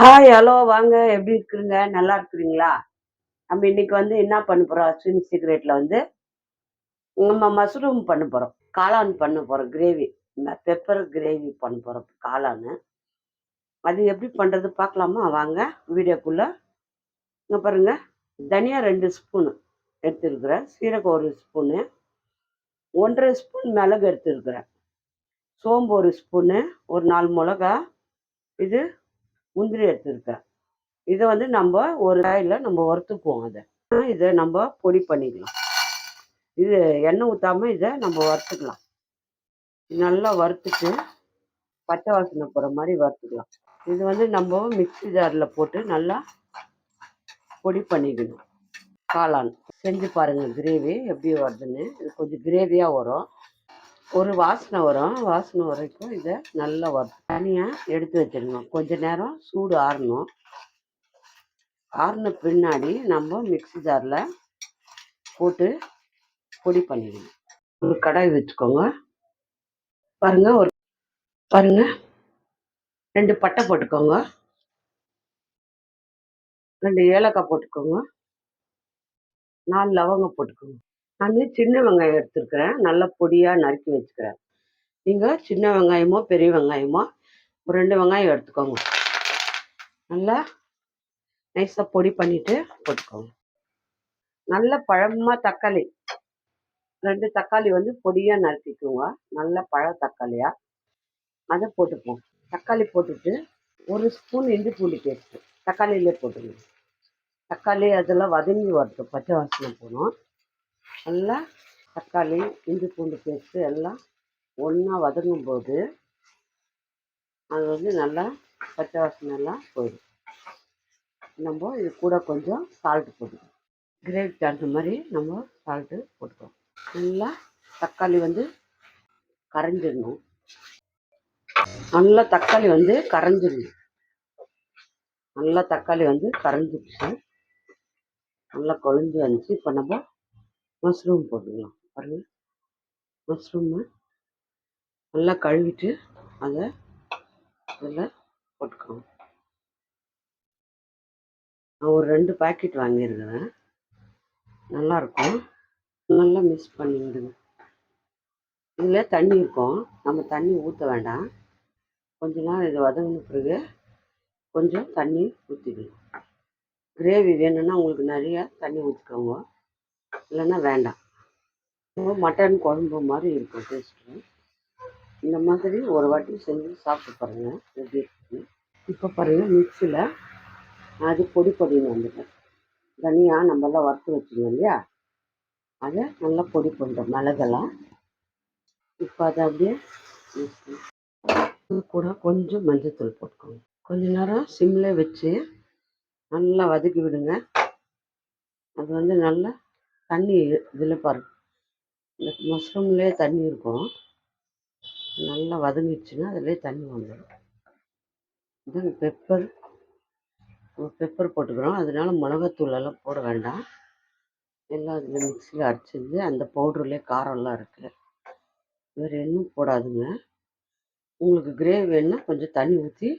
Hi, hello, வாங்க. எப்படி இருக்குறீங்க? நல்லா இருக்கிறீங்களா? நம்ம இன்னைக்கு என்ன பண்ண போறோம்? அஸ்வின் சீக்ரெட்ல நம்ம மஷ்ரூம் பண்ண போறோம். காளான் பண்ண போறோம் கிரேவி. பெப்பர் கிரேவி பண்ண போறோம் காளானு. அது எப்படி பண்றது பார்க்கலாமா? வாங்க வீடியோக்குள்ள. இங்க பாருங்க. தனியா 2 ஸ்பூன் எடுத்துருக்கிறேன். சீரகம் 1 ஸ்பூனு, 1 1/2 ஸ்பூன் மிளகு எடுத்துருக்கிறேன். சோம்பு 1 ஸ்பூனு, ஒரு 4 மிளகா, இது முந்திரி எடுத்துருக்கேன். இதை நம்ம ஒரு காயில் நம்ம வறுத்துக்குவோம். இதை நம்ம பொடி பண்ணிக்கலாம். இது எண்ணெய் ஊற்றாமல் இதை நம்ம வறுத்துக்கலாம். நல்லா வறுத்துட்டு பச்சை வாசனை போகிற மாதிரி வறுத்துக்கலாம். இது நம்ம மிக்ஸி ஜாரில் போட்டு நல்லா பொடி பண்ணிக்கணும். காளான் செஞ்சு பாருங்கள் கிரேவி எப்படி வருதுன்னு. இது கொஞ்சம் கிரேவியாக வரும். ஒரு வாசனை வரும். வாசனை வரைக்கும் இதை நல்லா வறுத்து தனியாக எடுத்து வச்சிடணும். கொஞ்ச நேரம் சூடு ஆறணும். ஆறின பின்னாடி நம்ம மிக்ஸி ஜாரில் போட்டு பொடி பண்ணிக்கணும். ஒரு கடாய் வச்சுக்கோங்க. பாருங்க, பாருங்க 2 பட்டை போட்டுக்கோங்க, 2 ஏலக்காய் போட்டுக்கோங்க, 4 லவங்கம் போட்டுக்கோங்க. நான் சின்ன வெங்காயம் எடுத்துருக்கிறேன். நல்லா பொடியாக நறுக்கி வச்சுக்கிறேன். நீங்கள் சின்ன வெங்காயமோ பெரிய வெங்காயமோ ஒரு 2 வெங்காயம் எடுத்துக்கோங்க. நல்லா நைஸாக பொடி பண்ணிட்டு போட்டுக்கோங்க. நல்ல பழமாக தக்காளி 2 தக்காளி பொடியாக நறுக்கிக்கோங்க. நல்ல பழ தக்காளியாக அதை போட்டுப்போம். தக்காளி போட்டுட்டு 1 ஸ்பூன் இஞ்சி பூண்டு பேஸ்ட்டு தக்காளியிலே போட்டுக்கணும். தக்காளி அதெல்லாம் வதங்கி வரட்டும், பச்சை வாசனை போகணும். நல்லா தக்காளி இஞ்சி பூண்டு பேஸ்ட்டு எல்லாம் ஒன்றா வதங்கும் போது அது நல்லா பச்சை வாசனை எல்லாம் போயிடும். நம்ம இது கூட கொஞ்சம் சால்ட்டு போட்டுக்கணும். கிரேவிக்கு தகுந்த மாதிரி நம்ம சால்ட்டு போட்டுக்கோம். நல்லா தக்காளி கரைஞ்சிடணும். நல்லா தக்காளி கரைஞ்சிடணும். நல்லா தக்காளி கரைஞ்சிடுச்சு. நல்லா கொழுந்து வந்துச்சு. இப்போ நம்ம மஷ்ரூம் போட்டுக்கலாம். பாருங்கள், மஷ்ரூமை நல்லா கழுவிட்டு அதை இதில் போட்டுக்கோங்க. நான் ஒரு 2 பாக்கெட் வாங்கியிருக்கிறேன். நல்லாயிருக்கும். நல்லா மிக்ஸ் பண்ணிவிடுங்க. இதில் தண்ணி இருக்கும். நம்ம தண்ணி ஊற்ற வேண்டாம். கொஞ்ச நேரம் இது வதங்கின பிறகு கொஞ்சம் தண்ணி ஊற்றிக்கணும். கிரேவி வேணும்னா உங்களுக்கு நிறைய தண்ணி ஊற்றிக்கோங்க, இல்லைன்னா வேண்டாம். மட்டன் குழம்பு மாதிரி இருக்கும் டேஸ்ட்டு. இந்த மாதிரி ஒரு வாட்டி செஞ்சு சாப்பிட்டு பாருங்கள் எப்படி இருக்குது. இப்போ பாருங்கள், மிக்ஸியில் அது பொடி பொடின்னு வந்துட்டேன். தனியாக நம்மளாம் வறுத்து வச்சுக்கோங்க இல்லையா, அதை நல்லா பொடி பண்ணுறோம். மிளகெல்லாம் இப்போ அதை அப்படியே கூட கொஞ்சம் மஞ்சத்தூள் போட்டுக்கோங்க. கொஞ்ச நேரம் சிம்மில் வச்சு நல்லா வதக்கி விடுங்க. அது நல்லா தண்ணி இதில் பாருங்கள், இந்த மஷ்ரூம்லேயே தண்ணி இருக்கும். நல்லா வதங்கிடுச்சுன்னா அதிலே தண்ணி வந்துடும். இது பெப்பர் போட்டுக்கிறோம். அதனால மிளகாத்தூளெல்லாம் போட வேண்டாம். எல்லாம் அதில் மிக்ஸியில் அரைச்சிருந்து அந்த பவுடர்லேயே காரம்லாம் இருக்குது. வேறு எதுவும் போடாதுங்க. உங்களுக்கு கிரேவி வேணுன்னா கொஞ்சம் தண்ணி ஊற்றி,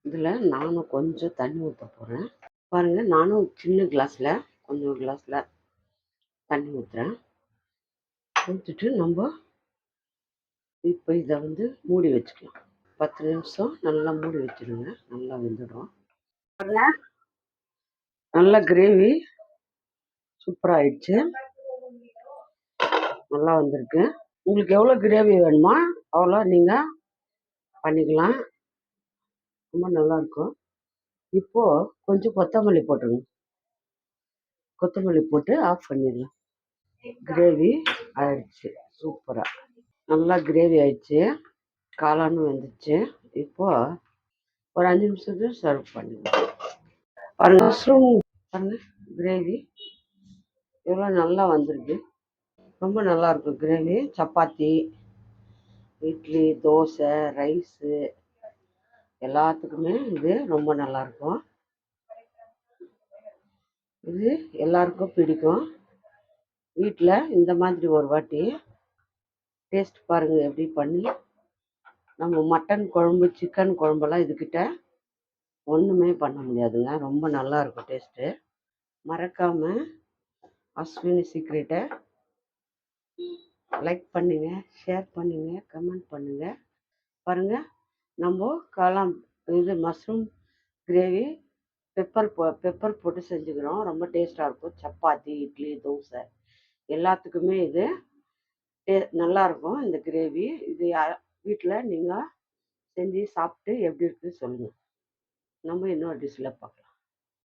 இதில் நானும் கொஞ்சம் தண்ணி ஊற்ற போகிறேன். பாருங்கள், நானும் சின்ன கிளாஸில் கொஞ்சம் கிளாஸில் தண்ணி ஊற்றுறேன். ஊற்றிட்டு நம்ம இப்போ இதை மூடி வச்சுக்கலாம். 10 நிமிஷம் நல்லா மூடி வச்சுருங்க. நல்லா வெந்துடும். நல்லா கிரேவி சூப்பராக ஆயிடுச்சு. நல்லா வந்திருக்கு. உங்களுக்கு எவ்வளோ கிரேவி வேணுமோ அவ்வளோ நீங்கள் பண்ணிக்கலாம். ரொம்ப நல்லாயிருக்கும். இப்போது கொஞ்சம் கொத்தமல்லி போட்டுருங்க. கொத்தமல்லி போட்டு ஆஃப் பண்ணிடலாம். கிரேவி ஆயிடுச்சு சூப்பராக. நல்லா கிரேவி ஆயிடுச்சு. காளானும் வந்துச்சு. இப்போது ஒரு 5 நிமிஷத்துக்கு சர்வ் பண்ணிடலாம். பாருங்கள், மஷ்ரூம் பாருங்கள், கிரேவி எவ்வளோ நல்லா வந்திருக்கு. ரொம்ப நல்லாயிருக்கும் கிரேவி. சப்பாத்தி, இட்லி, தோசை, ரைஸு எல்லாத்துக்குமே இது ரொம்ப நல்லாயிருக்கும். இது எல்லாருக்கும் பிடிக்கும். வீட்டில் இந்த மாதிரி ஒரு வாட்டி டேஸ்ட் பாருங்கள் எப்படி பண்ணி. நம்ம மட்டன் குழம்பு, சிக்கன் குழம்பெல்லாம் இதுக்கிட்ட ஒன்றுமே பண்ண முடியாதுங்க. ரொம்ப நல்லா இருக்கும் டேஸ்ட்டு. மறக்காமல் அஸ்வினி சீக்ரெட்டை லைக் பண்ணுங்க, ஷேர் பண்ணுங்க, கமெண்ட் பண்ணுங்க. பாருங்க, நம்ம காளான் இது மஷ்ரூம் கிரேவி பெப்பர் போட்டு செஞ்சுக்கிறோம். ரொம்ப டேஸ்ட்டாக இருக்கும். சப்பாத்தி, இட்லி, தோசை எல்லாத்துக்குமே இது நல்லாயிருக்கும். இந்த கிரேவி இது வீட்டில் நீங்கள் செஞ்சு சாப்பிட்டு எப்படி இருக்குன்னு சொல்லுங்கள். நம்ம இன்னொரு டிஷ்ஷில் பார்க்கலாம்.